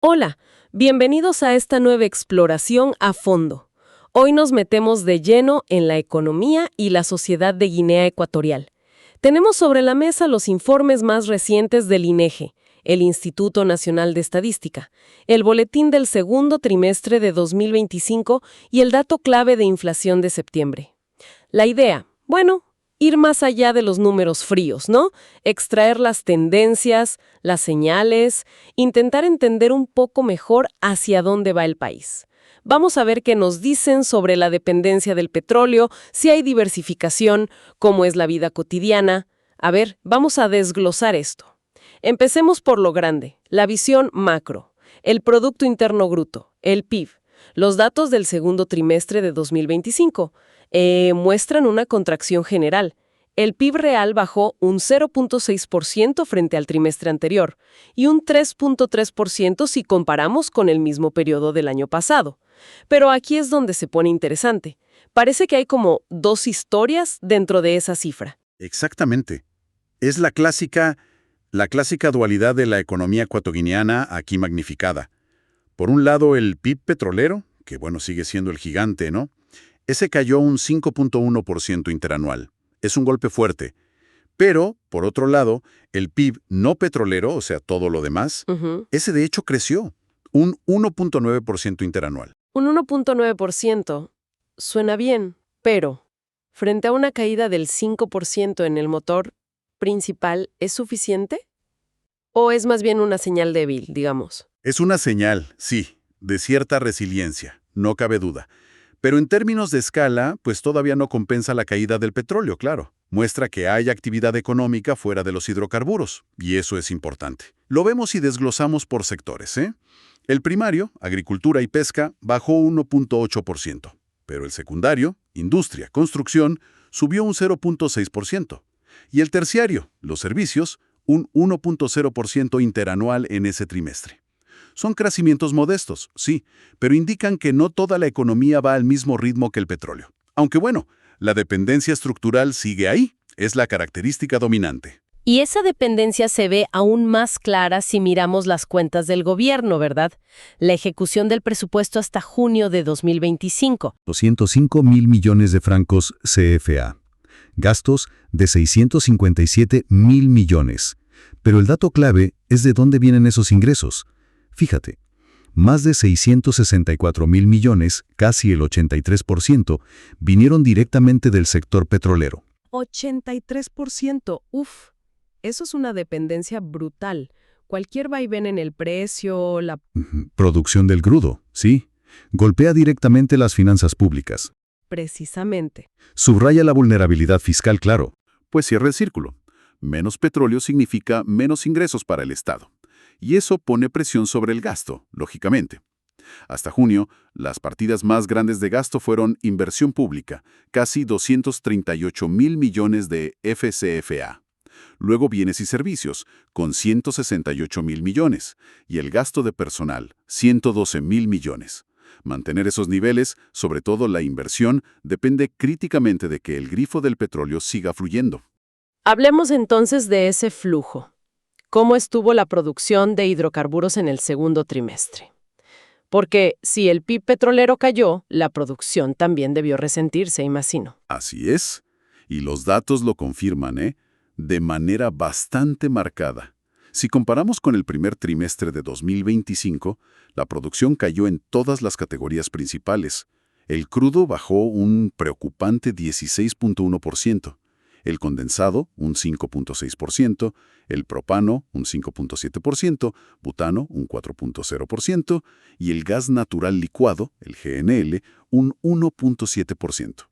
Hola, bienvenidos a esta nueva exploración a fondo. Hoy nos metemos de lleno en la economía y la sociedad de Guinea Ecuatorial. Tenemos sobre la mesa los informes más recientes del INEGE, el Instituto Nacional de Estadística, el boletín del segundo trimestre de 2025 y el dato clave de inflación de septiembre. La idea, ir más allá de los números fríos, ¿no? Extraer las tendencias, las señales, intentar entender un poco mejor hacia dónde va el país. Vamos a ver qué nos dicen sobre la dependencia del petróleo, si hay diversificación, cómo es la vida cotidiana. A ver, vamos a desglosar esto. Empecemos por lo grande, la visión macro, el Producto Interno Bruto, el PIB. Los datos del segundo trimestre de 2025 muestran una contracción general. El PIB real bajó un 0.6% frente al trimestre anterior y un 3.3% si comparamos con el mismo periodo del año pasado. Pero aquí es donde se pone interesante. Parece que hay como dos historias dentro de esa cifra. Exactamente. Es la clásica dualidad de la economía ecuatoguineana aquí magnificada. Por un lado, el PIB petrolero, que sigue siendo el gigante, ¿no? Ese cayó un 5.1% interanual. Es un golpe fuerte. Pero, por otro lado, el PIB no petrolero, o sea, todo lo demás, ese de hecho creció, un 1.9% interanual. Un 1.9% suena bien, pero frente a una caída del 5% en el motor principal, ¿es suficiente? ¿O es más bien una señal débil, digamos? Es una señal, sí, de cierta resiliencia, no cabe duda. Pero en términos de escala, pues todavía no compensa la caída del petróleo, claro. Muestra que hay actividad económica fuera de los hidrocarburos, y eso es importante. Lo vemos y desglosamos por sectores, ¿eh? El primario, agricultura y pesca, bajó 1.8%, pero el secundario, industria, construcción, subió un 0.6%. Y el terciario, los servicios, un 1.0% interanual en ese trimestre. Son crecimientos modestos, sí, pero indican que no toda la economía va al mismo ritmo que el petróleo. Aunque la dependencia estructural sigue ahí, es la característica dominante. Y esa dependencia se ve aún más clara si miramos las cuentas del gobierno, ¿verdad? La ejecución del presupuesto hasta junio de 2025. 205.000 millones de francos CFA. Gastos de 657.000 millones. Pero el dato clave es de dónde vienen esos ingresos. Fíjate, más de 664.000 millones, casi el 83%, vinieron directamente del sector petrolero. 83%, eso es una dependencia brutal. Cualquier vaivén en el precio, la Producción del crudo, sí. Golpea directamente las finanzas públicas. precisamente. Subraya la vulnerabilidad fiscal, claro. Pues cierra el círculo. Menos petróleo significa menos ingresos para el Estado. Y eso pone presión sobre el gasto, lógicamente. Hasta junio, las partidas más grandes de gasto fueron inversión pública, casi 238.000 millones de FCFA. Luego bienes y servicios, con 168.000 millones, y el gasto de personal, 112.000 millones. Mantener esos niveles, sobre todo la inversión, depende críticamente de que el grifo del petróleo siga fluyendo. Hablemos entonces de ese flujo. ¿Cómo estuvo la producción de hidrocarburos en el segundo trimestre? Porque si el PIB petrolero cayó, la producción también debió resentirse, imagino. Así es. Y los datos lo confirman, ¿eh? De manera bastante marcada. Si comparamos con el primer trimestre de 2025, la producción cayó en todas las categorías principales. El crudo bajó un preocupante 16.1%. El condensado, un 5.6%, el propano, un 5.7%, butano, un 4.0%, y el gas natural licuado, el GNL, un 1.7%.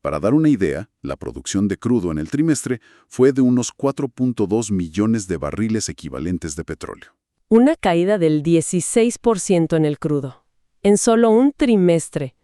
Para dar una idea, la producción de crudo en el trimestre fue de unos 4.2 millones de barriles equivalentes de petróleo. Una caída del 16% en el crudo. En solo un trimestre.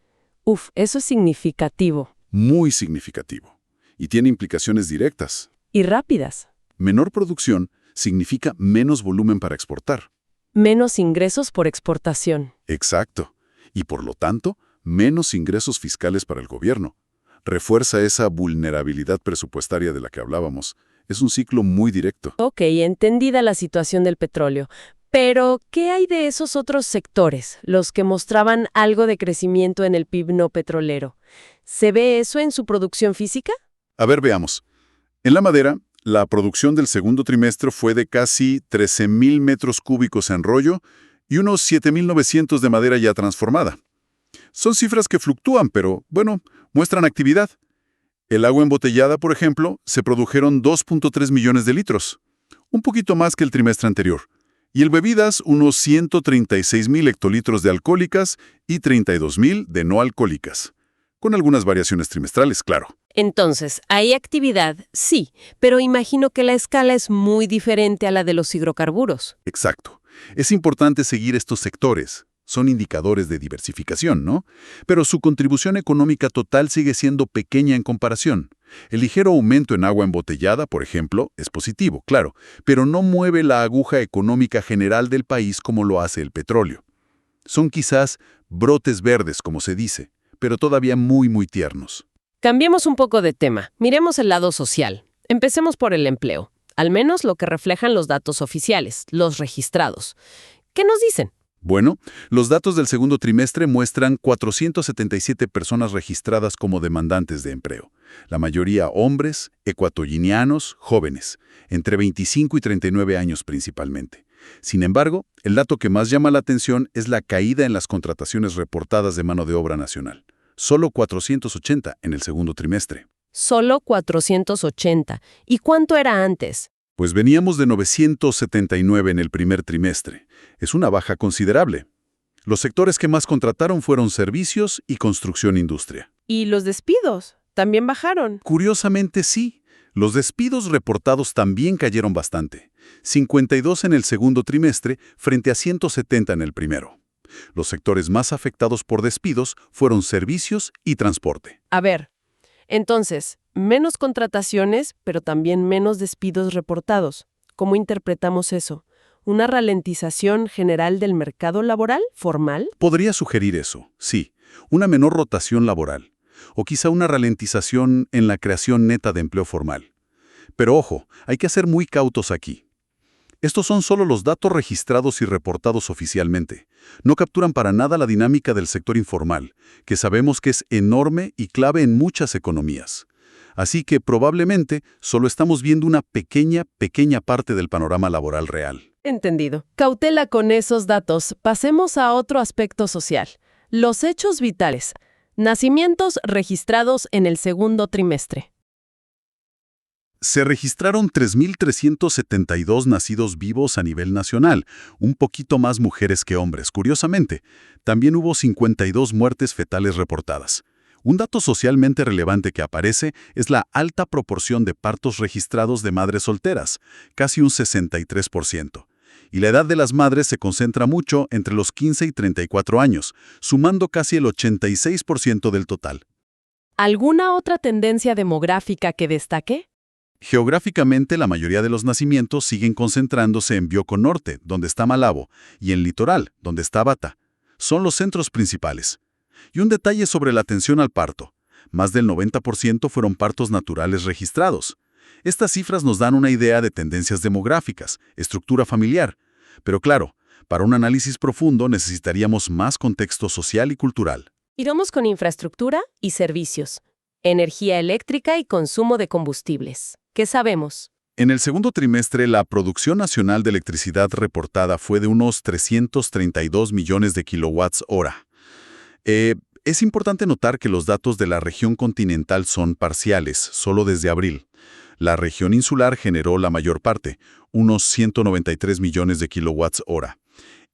Eso es significativo. Muy significativo. Y tiene implicaciones directas. Y rápidas. Menor producción significa menos volumen para exportar. Menos ingresos por exportación. Exacto. Y por lo tanto, menos ingresos fiscales para el gobierno. Refuerza esa vulnerabilidad presupuestaria de la que hablábamos. Es un ciclo muy directo. Ok, entendida la situación del petróleo. Pero, ¿qué hay de esos otros sectores, los que mostraban algo de crecimiento en el PIB no petrolero? ¿Se ve eso en su producción física? A ver, veamos. En la madera, la producción del segundo trimestre fue de casi 13.000 metros cúbicos en rollo y unos 7.900 de madera ya transformada. Son cifras que fluctúan, pero, bueno, muestran actividad. El agua embotellada, por ejemplo, se produjeron 2.3 millones de litros, un poquito más que el trimestre anterior. Y el bebidas, unos 136.000 hectolitros de alcohólicas y 32.000 de no alcohólicas, con algunas variaciones trimestrales, claro. Entonces, hay actividad, sí, pero imagino que la escala es muy diferente a la de los hidrocarburos. Exacto. Es importante seguir estos sectores. Son indicadores de diversificación, ¿no? Pero su contribución económica total sigue siendo pequeña en comparación. El ligero aumento en agua embotellada, por ejemplo, es positivo, claro, pero no mueve la aguja económica general del país como lo hace el petróleo. Son quizás brotes verdes, como se dice, pero todavía muy tiernos. Cambiemos un poco de tema. Miremos el lado social. Empecemos por el empleo, al menos lo que reflejan los datos oficiales, los registrados. ¿Qué nos dicen? Bueno, los datos del segundo trimestre muestran 477 personas registradas como demandantes de empleo. La mayoría hombres, ecuatoguineanos, jóvenes, entre 25 y 39 años principalmente. Sin embargo, el dato que más llama la atención es la caída en las contrataciones reportadas de mano de obra nacional. Solo 480 en el segundo trimestre. Solo 480. ¿Y cuánto era antes? Pues veníamos de 979 en el primer trimestre. Es una baja considerable. Los sectores que más contrataron fueron servicios y construcción-industria. ¿Y los despidos? ¿También bajaron? Curiosamente sí. Los despidos reportados también cayeron bastante. 52 en el segundo trimestre frente a 170 en el primero. Los sectores más afectados por despidos fueron servicios y transporte. A ver, entonces, menos contrataciones, pero también menos despidos reportados. ¿Cómo interpretamos eso? ¿Una ralentización general del mercado laboral formal? Podría sugerir eso, sí. Una menor rotación laboral. O quizá una ralentización en la creación neta de empleo formal. Pero ojo, hay que ser muy cautos aquí. Estos son solo los datos registrados y reportados oficialmente. No capturan para nada la dinámica del sector informal, que sabemos que es enorme y clave en muchas economías. Así que probablemente solo estamos viendo una pequeña parte del panorama laboral real. Entendido. Cautela con esos datos. Pasemos a otro aspecto social. Los hechos vitales. Nacimientos registrados en el segundo trimestre. Se registraron 3.372 nacidos vivos a nivel nacional, un poquito más mujeres que hombres, curiosamente. También hubo 52 muertes fetales reportadas. Un dato socialmente relevante que aparece es la alta proporción de partos registrados de madres solteras, casi un 63%. Y la edad de las madres se concentra mucho entre los 15 y 34 años, sumando casi el 86% del total. ¿Alguna otra tendencia demográfica que destaque? Geográficamente, la mayoría de los nacimientos siguen concentrándose en Bioko Norte, donde está Malabo, y en Litoral, donde está Bata. Son los centros principales. Y un detalle sobre la atención al parto. Más del 90% fueron partos naturales registrados. Estas cifras nos dan una idea de tendencias demográficas, estructura familiar. Pero claro, para un análisis profundo necesitaríamos más contexto social y cultural. Iremos con infraestructura y servicios, energía eléctrica y consumo de combustibles. ¿Qué sabemos? En el segundo trimestre, la producción nacional de electricidad reportada fue de unos 332 millones de kilowatts hora. Es importante notar que los datos de la región continental son parciales, solo desde abril. La región insular generó la mayor parte, unos 193 millones de kilowatts hora.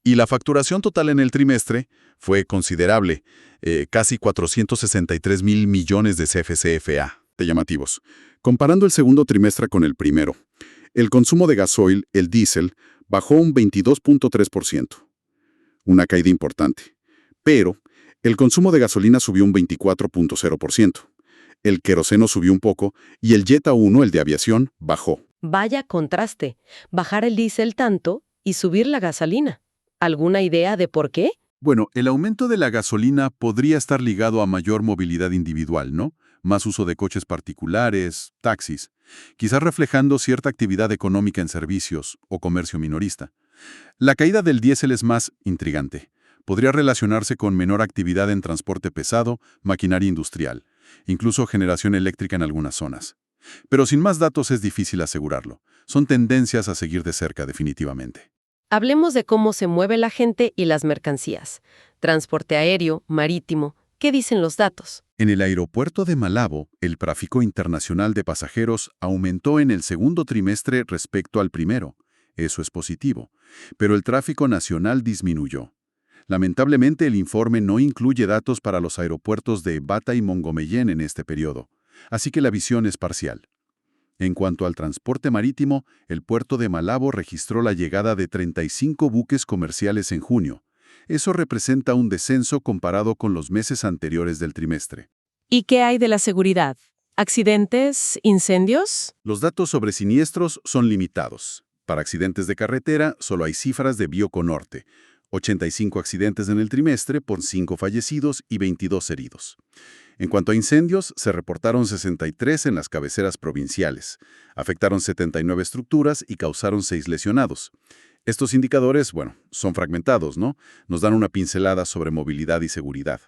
Y la facturación total en el trimestre fue considerable, casi 463 mil millones de CFCFA, de llamativos. Comparando el segundo trimestre con el primero, el consumo de gasoil, el diésel, bajó un 22.3%. Una caída importante. Pero el consumo de gasolina subió un 24.0%. El queroseno subió un poco y el Jet A1, el de aviación, bajó. Vaya contraste, bajar el diésel tanto y subir la gasolina. ¿Alguna idea de por qué? Bueno, el aumento de la gasolina podría estar ligado a mayor movilidad individual, ¿no? Más uso de coches particulares, taxis, quizás reflejando cierta actividad económica en servicios o comercio minorista. La caída del diésel es más intrigante. Podría relacionarse con menor actividad en transporte pesado, maquinaria industrial, incluso generación eléctrica en algunas zonas. Pero sin más datos es difícil asegurarlo. Son tendencias a seguir de cerca definitivamente. Hablemos de cómo se mueve la gente y las mercancías. Transporte aéreo, marítimo. ¿Qué dicen los datos? En el aeropuerto de Malabo, el tráfico internacional de pasajeros aumentó en el segundo trimestre respecto al primero. Eso es positivo. Pero el tráfico nacional disminuyó. Lamentablemente, el informe no incluye datos para los aeropuertos de Bata y Mogollón en este periodo, así que la visión es parcial. En cuanto al transporte marítimo, el puerto de Malabo registró la llegada de 35 buques comerciales en junio. Eso representa un descenso comparado con los meses anteriores del trimestre. ¿Y qué hay de la seguridad? ¿Accidentes? ¿Incendios? Los datos sobre siniestros son limitados. Para accidentes de carretera, solo hay cifras de Bioconorte. 85 accidentes en el trimestre por 5 fallecidos y 22 heridos. En cuanto a incendios, se reportaron 63 en las cabeceras provinciales. Afectaron 79 estructuras y causaron 6 lesionados. Estos indicadores, son fragmentados, ¿no? Nos dan una pincelada sobre movilidad y seguridad.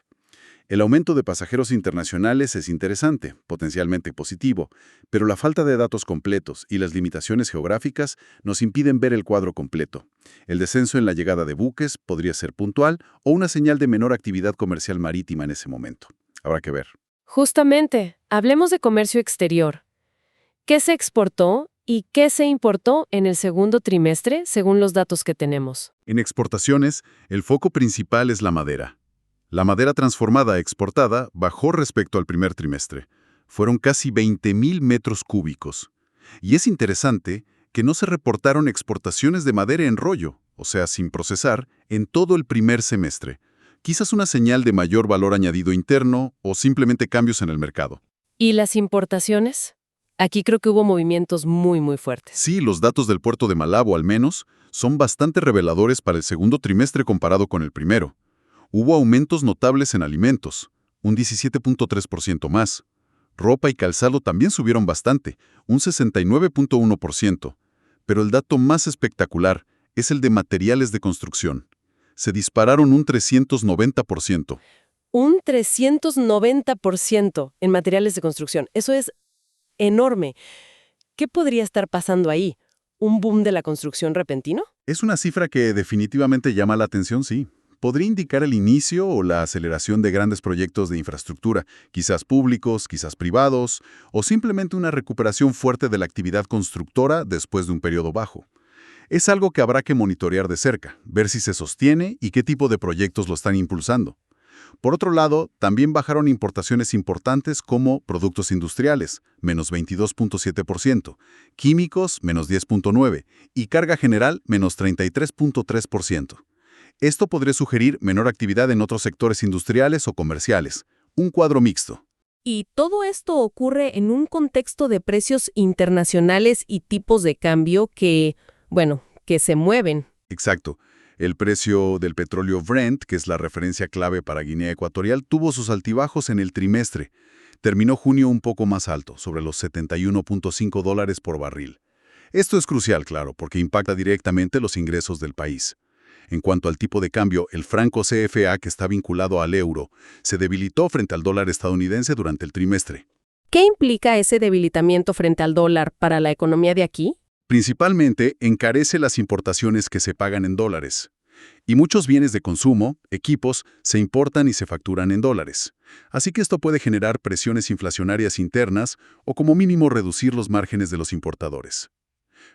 El aumento de pasajeros internacionales es interesante, potencialmente positivo, pero la falta de datos completos y las limitaciones geográficas nos impiden ver el cuadro completo. El descenso en la llegada de buques podría ser puntual o una señal de menor actividad comercial marítima en ese momento. Habrá que ver. Justamente, hablemos de comercio exterior. ¿Qué se exportó y qué se importó en el segundo trimestre, según los datos que tenemos? En exportaciones, el foco principal es la madera. La madera transformada exportada bajó respecto al primer trimestre. Fueron casi 20.000 metros cúbicos. Y es interesante que no se reportaron exportaciones de madera en rollo, o sea, sin procesar, en todo el primer semestre. Quizás una señal de mayor valor añadido interno o simplemente cambios en el mercado. ¿Y las importaciones? Aquí creo que hubo movimientos muy fuertes. Sí, los datos del puerto de Malabo, al menos, son bastante reveladores para el segundo trimestre comparado con el primero. Hubo aumentos notables en alimentos, un 17.3% más. Ropa y calzado también subieron bastante, un 69.1%. Pero el dato más espectacular es el de materiales de construcción. Se dispararon un 390%. Un 390% en materiales de construcción. Eso es enorme. ¿Qué podría estar pasando ahí? ¿Un boom de la construcción repentino? Es una cifra que definitivamente llama la atención, sí. Podría indicar el inicio o la aceleración de grandes proyectos de infraestructura, quizás públicos, quizás privados, o simplemente una recuperación fuerte de la actividad constructora después de un periodo bajo. Es algo que habrá que monitorear de cerca, ver si se sostiene y qué tipo de proyectos lo están impulsando. Por otro lado, también bajaron importaciones importantes como productos industriales, menos 22.7%, químicos, menos 10.9%, y carga general, menos 33.3%. Esto podría sugerir menor actividad en otros sectores industriales o comerciales, un cuadro mixto. Y todo esto ocurre en un contexto de precios internacionales y tipos de cambio que se mueven. Exacto. El precio del petróleo Brent, que es la referencia clave para Guinea Ecuatorial, tuvo sus altibajos en el trimestre. Terminó junio un poco más alto, sobre los $71.5 por barril. Esto es crucial, claro, porque impacta directamente los ingresos del país. En cuanto al tipo de cambio, el franco CFA, que está vinculado al euro, se debilitó frente al dólar estadounidense durante el trimestre. ¿Qué implica ese debilitamiento frente al dólar para la economía de aquí? Principalmente, encarece las importaciones que se pagan en dólares. Y muchos bienes de consumo, equipos, se importan y se facturan en dólares. Así que esto puede generar presiones inflacionarias internas o como mínimo reducir los márgenes de los importadores.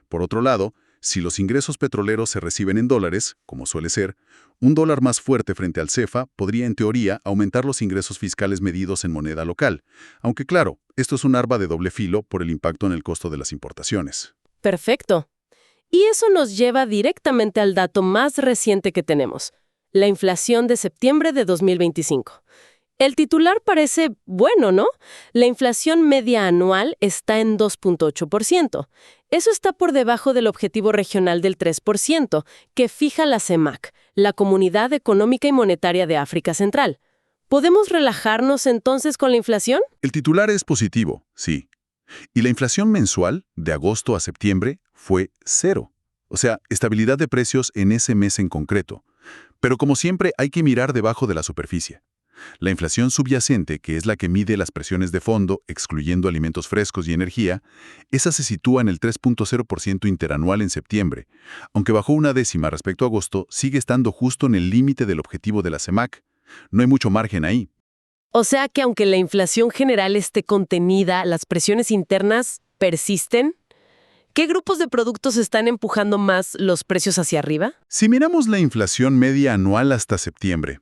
Por otro lado, si los ingresos petroleros se reciben en dólares, como suele ser, un dólar más fuerte frente al CFA podría, en teoría, aumentar los ingresos fiscales medidos en moneda local. Aunque claro, esto es un arma de doble filo por el impacto en el costo de las importaciones. Perfecto. Y eso nos lleva directamente al dato más reciente que tenemos, la inflación de septiembre de 2025. El titular parece bueno, ¿no? La inflación media anual está en 2.8%. Eso está por debajo del objetivo regional del 3%, que fija la CEMAC, la Comunidad Económica y Monetaria de África Central. ¿Podemos relajarnos entonces con la inflación? El titular es positivo, sí. Y la inflación mensual, de agosto a septiembre, fue 0. O sea, estabilidad de precios en ese mes en concreto. Pero como siempre, hay que mirar debajo de la superficie. La inflación subyacente, que es la que mide las presiones de fondo, excluyendo alimentos frescos y energía, esa se sitúa en el 3.0% interanual en septiembre. Aunque bajó una décima respecto a agosto, sigue estando justo en el límite del objetivo de la CEMAC. No hay mucho margen ahí. O sea que aunque la inflación general esté contenida, las presiones internas persisten. ¿Qué grupos de productos están empujando más los precios hacia arriba? Si miramos la inflación media anual hasta septiembre,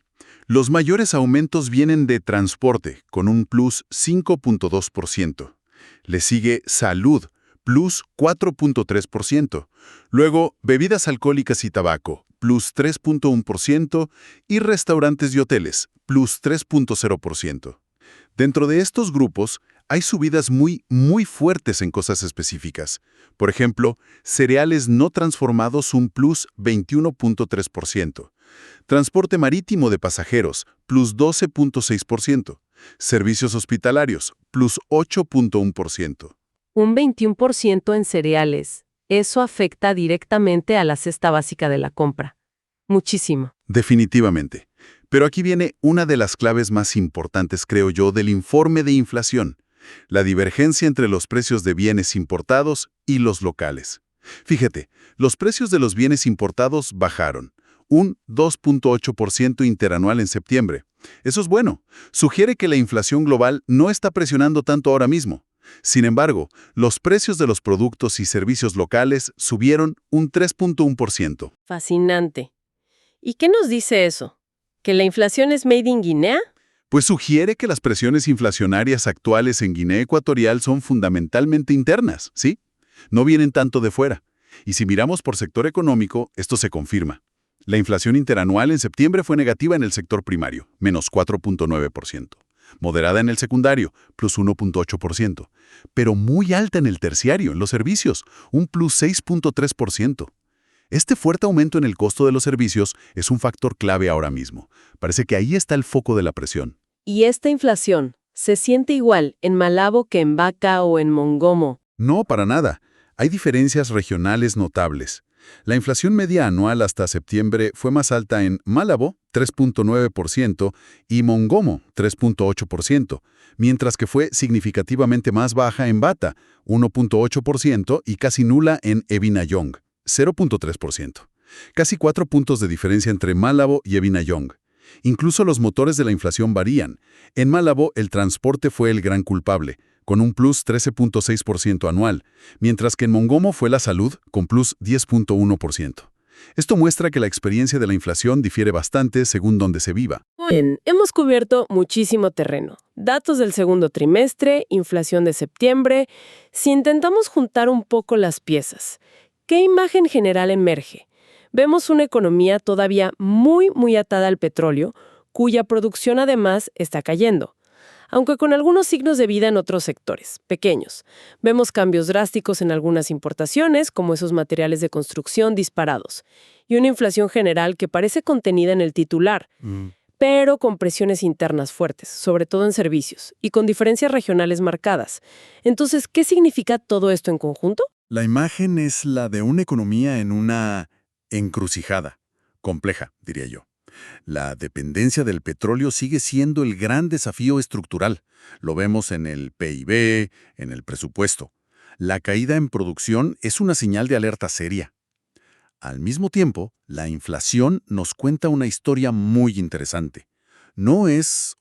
los mayores aumentos vienen de transporte, con un plus 5.2%. Le sigue salud, plus 4.3%. Luego, bebidas alcohólicas y tabaco, plus 3.1%, y restaurantes y hoteles, plus 3.0%. Dentro de estos grupos, hay subidas muy fuertes en cosas específicas. Por ejemplo, cereales no transformados un plus 21.3%. Transporte marítimo de pasajeros, plus 12.6%. Servicios hospitalarios, plus 8.1%. Un 21% en cereales. Eso afecta directamente a la cesta básica de la compra. Muchísimo. Definitivamente. Pero aquí viene una de las claves más importantes, creo yo, del informe de inflación: la divergencia entre los precios de bienes importados y los locales. Fíjate, los precios de los bienes importados bajaron, un 2.8% interanual en septiembre. Eso es bueno. Sugiere que la inflación global no está presionando tanto ahora mismo. Sin embargo, los precios de los productos y servicios locales subieron un 3.1%. Fascinante. ¿Y qué nos dice eso? ¿Que la inflación es made in Guinea? Pues sugiere que las presiones inflacionarias actuales en Guinea Ecuatorial son fundamentalmente internas, ¿sí? No vienen tanto de fuera. Y si miramos por sector económico, esto se confirma. La inflación interanual en septiembre fue negativa en el sector primario, menos 4.9%. Moderada en el secundario, plus 1.8%. Pero muy alta en el terciario, en los servicios, un plus 6.3%. Este fuerte aumento en el costo de los servicios es un factor clave ahora mismo. Parece que ahí está el foco de la presión. ¿Y esta inflación se siente igual en Malabo que en Vaca o en Mongomo? No, para nada. Hay diferencias regionales notables. La inflación media anual hasta septiembre fue más alta en Malabo, 3.9%, y Mongomo, 3.8%, mientras que fue significativamente más baja en Bata, 1.8%, y casi nula en Ebinayong, 0.3%. Casi 4 puntos de diferencia entre Malabo y Ebinayong. Incluso los motores de la inflación varían. En Malabo, el transporte fue el gran culpable, con un plus 13.6% anual, mientras que en Mongomo fue la salud, con plus 10.1%. Esto muestra que la experiencia de la inflación difiere bastante según donde se viva. Bien, hemos cubierto muchísimo terreno. Datos del segundo trimestre, inflación de septiembre. Si intentamos juntar un poco las piezas, ¿qué imagen general emerge? Vemos una economía todavía muy atada al petróleo, cuya producción además está cayendo, aunque con algunos signos de vida en otros sectores, pequeños. Vemos cambios drásticos en algunas importaciones, como esos materiales de construcción disparados, y una inflación general que parece contenida en el titular, pero con presiones internas fuertes, sobre todo en servicios, y con diferencias regionales marcadas. Entonces, ¿qué significa todo esto en conjunto? La imagen es la de una economía en una encrucijada, compleja, diría yo. La dependencia del petróleo sigue siendo el gran desafío estructural. Lo vemos en el PIB, en el presupuesto. La caída en producción es una señal de alerta seria. Al mismo tiempo, la inflación nos cuenta una historia muy interesante. No es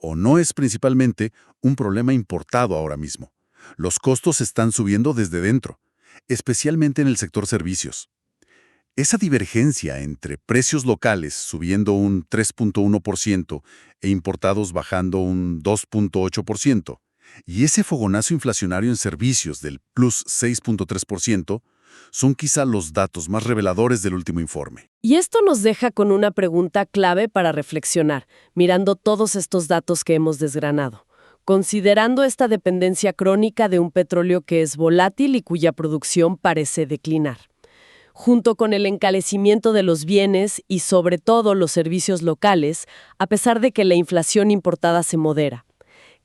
principalmente un problema importado ahora mismo. Los costos están subiendo desde dentro, especialmente en el sector servicios. Esa divergencia entre precios locales subiendo un 3.1% e importados bajando un 2.8%, y ese fogonazo inflacionario en servicios del plus 6.3%, son quizá los datos más reveladores del último informe. Y esto nos deja con una pregunta clave para reflexionar, mirando todos estos datos que hemos desgranado. Considerando esta dependencia crónica de un petróleo que es volátil y cuya producción parece declinar, junto con el encarecimiento de los bienes y sobre todo los servicios locales, a pesar de que la inflación importada se modera.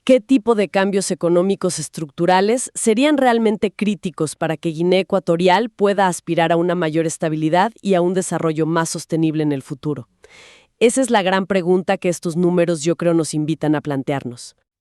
¿Qué tipo de cambios económicos estructurales serían realmente críticos para que Guinea Ecuatorial pueda aspirar a una mayor estabilidad y a un desarrollo más sostenible en el futuro? Esa es la gran pregunta que estos números yo creo nos invitan a plantearnos.